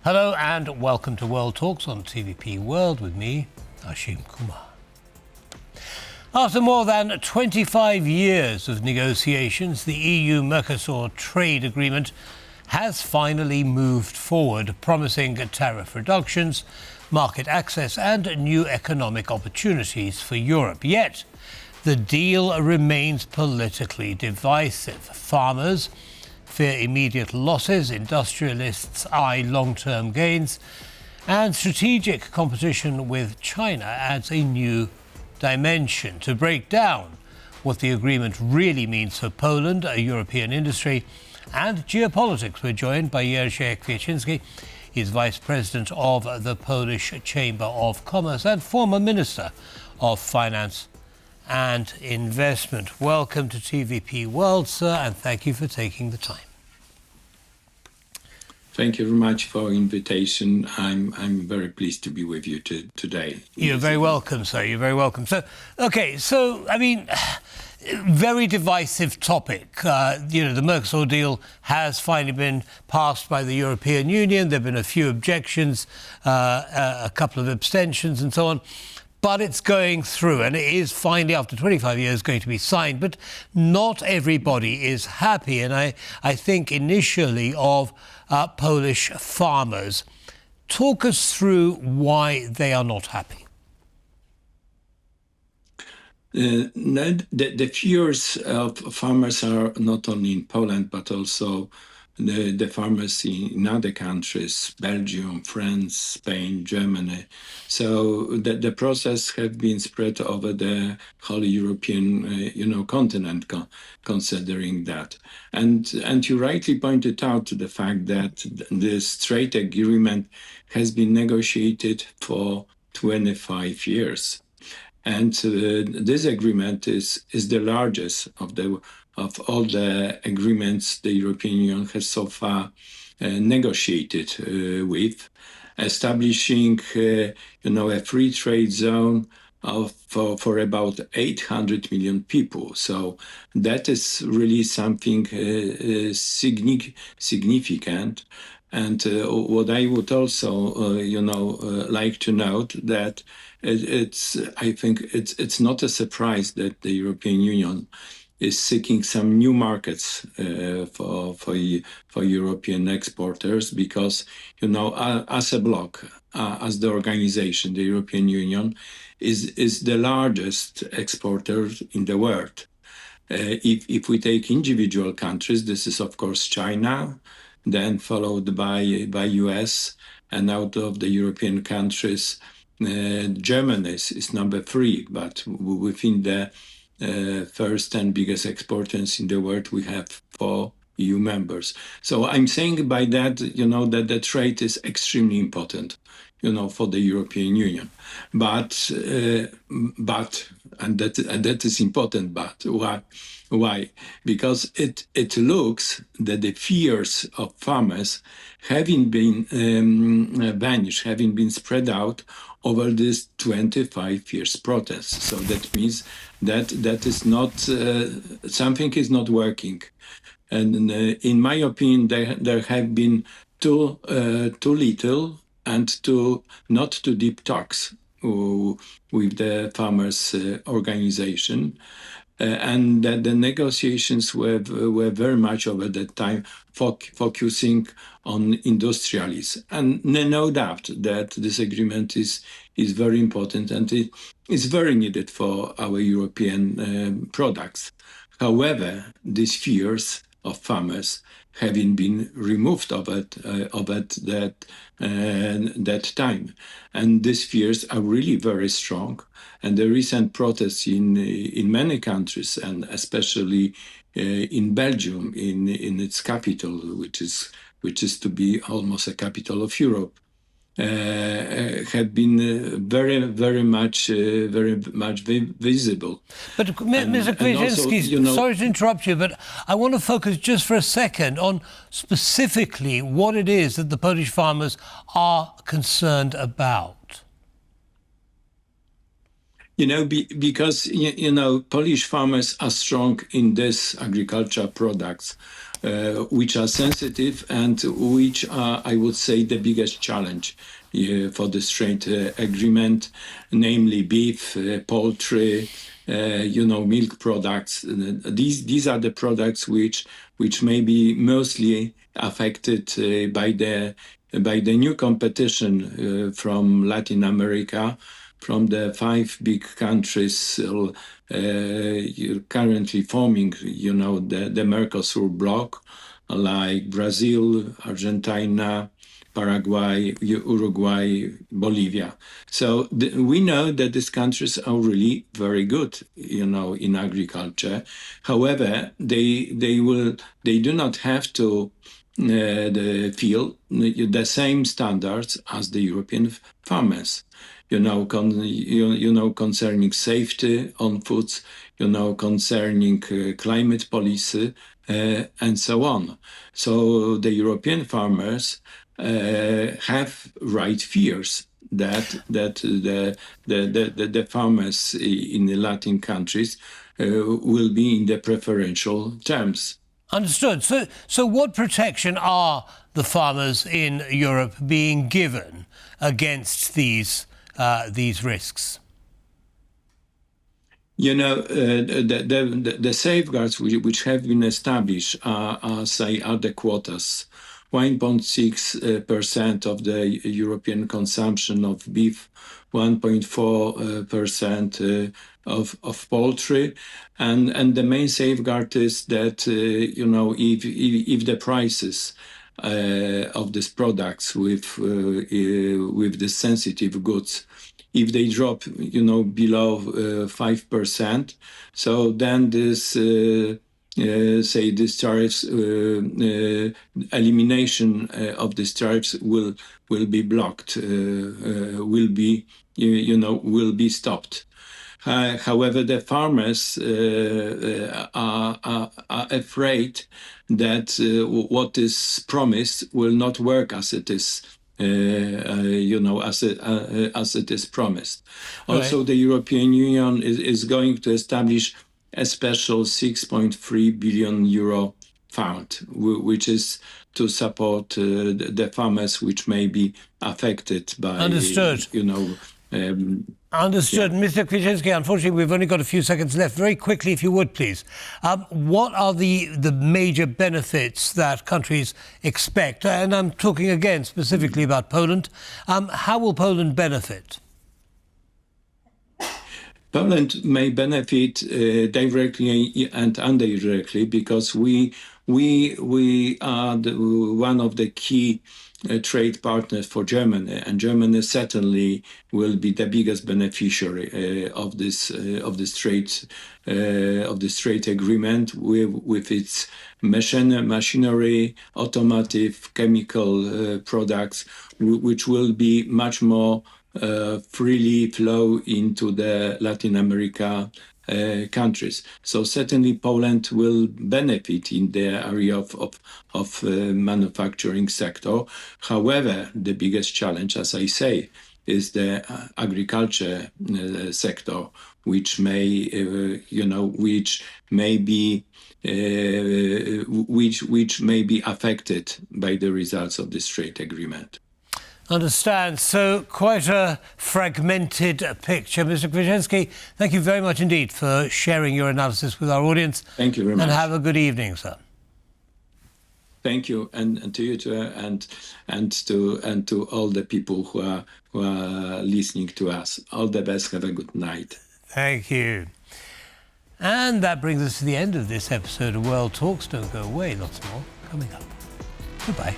Hello and welcome to World Talks on TVP World with me, Ashim Kumar. After more than 25 years of negotiations, the EU-Mercosur trade agreement has finally moved forward, promising tariff reductions, market access and new economic opportunities for Europe. Yet, the deal remains politically divisive. Farmers fear immediate losses, industrialists eye long-term gains, and strategic competition with China adds a new dimension. To break down what the agreement really means for Poland, a European industry, and geopolitics, we're joined by Jerzy Kwieciński. He's Vice President of the Polish Chamber of Commerce and former Minister of Finance and Investment. Welcome to TVP World, sir, and thank you for taking the time. Thank you very much for invitation. I'm very pleased to be with you today. You're very welcome, sir. You're very welcome. So, very divisive topic. The Mercosur deal has finally been passed by the European Union. There have been a few objections, a couple of abstentions and so on. But it's going through, and it is finally, after 25 years, going to be signed. But not everybody is happy, and I think initially of Polish farmers. Talk us through why they are not happy. The fears of farmers are not only in Poland, but also the farmers in other countries, Belgium, France, Spain, Germany. So the process has been spread over the whole European, continent, considering that. And you rightly pointed out to the fact that this trade agreement has been negotiated for 25 years. And this agreement is the largest of all the agreements the European Union has so far negotiated with, establishing a free trade zone for about 800 million people. So that is really something significant. And what I would also, like to note that I think it's not a surprise that the European Union is seeking some new markets for European exporters, because as a bloc, as the organization, the European Union is the largest exporter in the world. If we take individual countries, this is of course China, then followed by US, and out of the European countries, Germany is number 3, but within the first 10 biggest exporters in the world, we have 4 EU members. So I'm saying by that, that the trade is extremely important, for the European Union. But that is important, but why? Because it looks that the fears of farmers having been vanished, having been spread out over this 25 years protest. So that means that is not, something is not working. And in my opinion, there have been too little and not too deep talks with the farmers' organization. And that the negotiations were very much over that time focusing on industrialists. And no doubt that this agreement is very important and it is very needed for our European products. However, these fears of farmers having been removed of that time, and these fears are really very strong. And the recent protests in many countries, and especially in Belgium, in its capital, which is to be almost a capital of Europe, have been very much visible. But Mr. Kwieciński, sorry to interrupt you, but I want to focus just for a second on specifically what it is that the Polish farmers are concerned about. Because Polish farmers are strong in this agricultural products, which are sensitive and which are, I would say, the biggest challenge for this trade agreement, namely beef, poultry, milk products. These are the products which may be mostly affected by the new competition from Latin America, from the 5 big countries currently forming, the Mercosur bloc, like Brazil, Argentina, Paraguay, Uruguay, Bolivia. So we know that these countries are really very good, in agriculture. However, they do not have to feel the same standards as the European farmers. Concerning safety on foods, concerning climate policy, and so on. So the European farmers have right fears that the farmers in the Latin countries will be in the preferential terms. Understood. So what protection are the farmers in Europe being given against these risks? The safeguards which have been established are the quotas. 1.6% of the European consumption of beef, 1.4% of poultry, and the main safeguard is that if the prices of these products with the sensitive goods, if they drop below 5%, so then this these tariffs, elimination of these tariffs will be blocked, will be stopped. However, the farmers are afraid that what is promised will not work as it is. As it is promised. Also, the European Union is going to establish a special 6.3 billion euro fund, which is to support the farmers which may be affected by. Understood. Understood. Yeah. Mr. Kwieciński, unfortunately, we've only got a few seconds left. Very quickly, if you would, please. What are the major benefits that countries expect? And I'm talking again specifically about Poland. How will Poland benefit? Poland may benefit directly and indirectly because we are one of the key trade partners for Germany, and Germany certainly will be the biggest beneficiary of this trade agreement with its machinery, automotive, chemical products, which will be much more freely flow into the Latin America countries. So certainly Poland will benefit in the area of manufacturing sector. However, the biggest challenge, as I say, is the agriculture sector, which may be affected by the results of this trade agreement. Understand. So quite a fragmented picture. Mr. Kwieciński, thank you very much indeed for sharing your analysis with our audience. Thank you very much. And have a good evening, sir. Thank you, and to you too, and to all the people who are listening to us. All the best. Have a good night. Thank you. And that brings us to the end of this episode of World Talks. Don't go away. Lots more coming up. Goodbye.